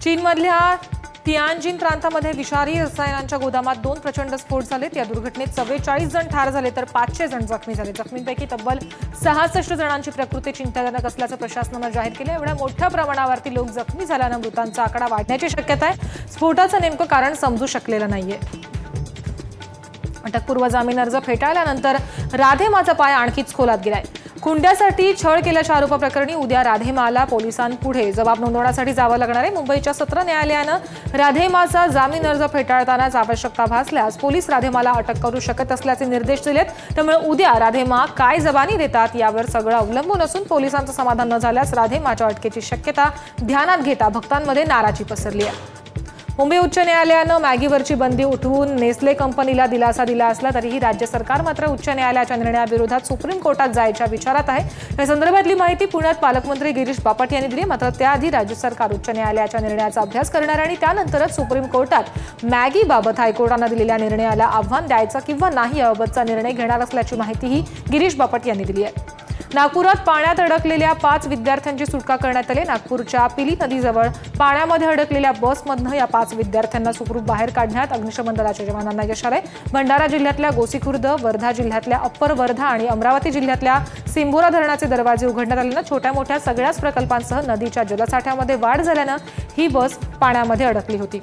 चीनमधल्या तियानजिन प्रांतामध्ये विषारी रसायनांच्या गोदामात 2 प्रचंड स्फोट झालेत। या दुर्घटनेत 44 जण ठार झाले तर 500 जण जखमी झाले। जखमींपैकी तब्बल 66 जणांची प्रकृती चिंताजनक असल्याचं प्रशासनानं जाहीर केलं। एवढ्या मोठ्या प्रमाणावरती लोक जखमी झाल्यानं मृतांचा आकडा वाढण्याची शक्यता आहे। स्फोटाचं नेमकं कारण समजू शकलेलं नाहीये। अटकपूर्व जामीन अर्ज फेटाळल्यानंतर राधेमाचा पाय आणखीच खोलात गेलाय। खुंड्यासाठी छळ केल्याच्या आरोपाप्रकरणी उद्या राधेमाला पोलिसांपुढे जबाब नोंदवण्यासाठी जावं लागणार आहे। मुंबईच्या सत्र न्यायालयानं राधेमाचा जामीन अर्ज फेटाळतानाच आवश्यकता भासल्यास पोलीस राधेमाला अटक करू शकत असल्याचे निर्देश दिलेत। त्यामुळे उद्या राधेमा काय जबानी देतात यावर सगळं अवलंबून असून पोलिसांचं समाधान न झाल्यास राधेमाच्या अटकेची शक्यता ध्यानात घेता भक्तांमध्ये नाराजी पसरली आहे। मुंबई उच्च न्यायालयानं मॅगीवरची बंदी उठवून नेस्ले कंपनीला दिलासा दिला असला तरीही राज्य सरकार मात्र उच्च न्यायालयाच्या निर्णयाविरोधात सुप्रीम कोर्टात जायच्या विचारात आहे। या संदर्भातली माहिती पुण्यात पालकमंत्री गिरीश बापट यांनी दिली। मात्र त्याआधी राज्य सरकार उच्च न्यायालयाच्या निर्णयाचा अभ्यास करणार आणि त्यानंतरच सुप्रीम कोर्टात मॅगीबाबत हायकोर्टानं दिलेल्या निर्णयाला आव्हान द्यायचं किंवा नाही याबाबतचा निर्णय घेणार असल्याची माहितीही गिरीश बापट यांनी दिली आहे। नागपुरात पाण्यात अडकलेल्या 5 विद्यार्थ्यांची सुटका करण्यात आली। नागपूरच्या पिली नदीजवळ पाण्यामध्ये अडकलेल्या बसमधनं या 5 विद्यार्थ्यांना सुखरूप बाहेर काढण्यात अग्निशमन दलाच्या जवानांना यश आलंय। भंडारा जिल्ह्यातल्या गोसीखुर्द, वर्धा जिल्ह्यातल्या अप्पर वर्धा आणि अमरावती जिल्ह्यातल्या सिंभोरा धरणाचे दरवाजे उघडण्यात आल्यानं छोट्या मोठ्या सगळ्याच प्रकल्पांसह नदीच्या जलसाठ्यामध्ये वाढ झाल्यानं ही बस पाण्यामध्ये अडकली होती।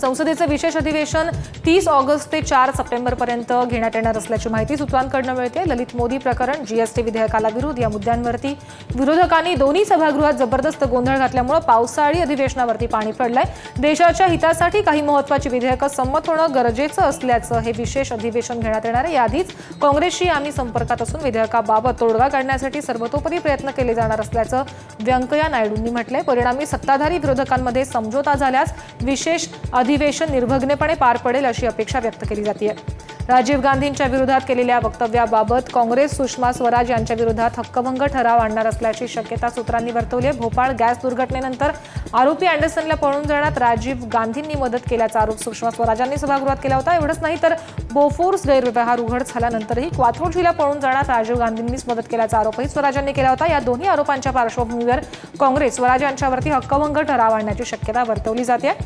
संसदेचं विशेष अधिवेशन 30 ऑगस्ट ते 4 सप्टेंबरपर्यंत घेण्यात येणार असल्याची माहिती सूत्रांकडून मिळते। ललित मोदी प्रकरण, जीएसटी विधेयकाला विरोध या मुद्द्यांवरती विरोधकांनी दोन्ही सभागृहात जबरदस्त गोंधळ घातल्यामुळे पावसाळी अधिवेशनावरती पाणी पडलंय। देशाच्या हितासाठी काही महत्त्वाची विधेयकं संमत होणं गरजेचं असल्याचं हे विशेष अधिवेशन घेण्यात येणार आहे। याआधीच काँग्रेसशी आम्ही संपर्कात असून विधेयकाबाबत तोडगा काढण्यासाठी सर्वतोपरी प्रयत्न केले जाणार असल्याचं व्यंकय्या नायडूंनी म्हटलंय। परिणामी सत्ताधारी विरोधकांमध्ये समझोता झाल्यास विशेष अधिवेशन निर्विघ्नपणे पार पडेल अशी अपेक्षा व्यक्त केली जाते। राजीव गांधींच्या विरोधात केलेल्या वक्तव्याबाबत काँग्रेस सुषमा स्वराज यांच्या विरोधात हक्कभंग ठराव आणणार असल्याची शक्यता सूत्रांनी वर्तवली आहे। भोपाळ गॅस दुर्घटनेनंतर आरोपी अँडरसनला पळून जाण्यात राजीव गांधींनी मदत केल्याचा आरोप सुषमा स्वराजांनी सभागृहात केला होता। एवढंच नाही तर बोफोर्स गैरव्यवहार उघड झाल्यानंतरही क्वाथोडजीला पळून जाण्यात राजीव गांधींनीच मदत केल्याचा आरोपही स्वराजांनी केला होता। या दोन्ही आरोपांच्या पार्श्वभूमीवर काँग्रेस स्वराज यांच्यावरती हक्कभंग ठराव आणण्याची शक्यता वर्तवली जाते।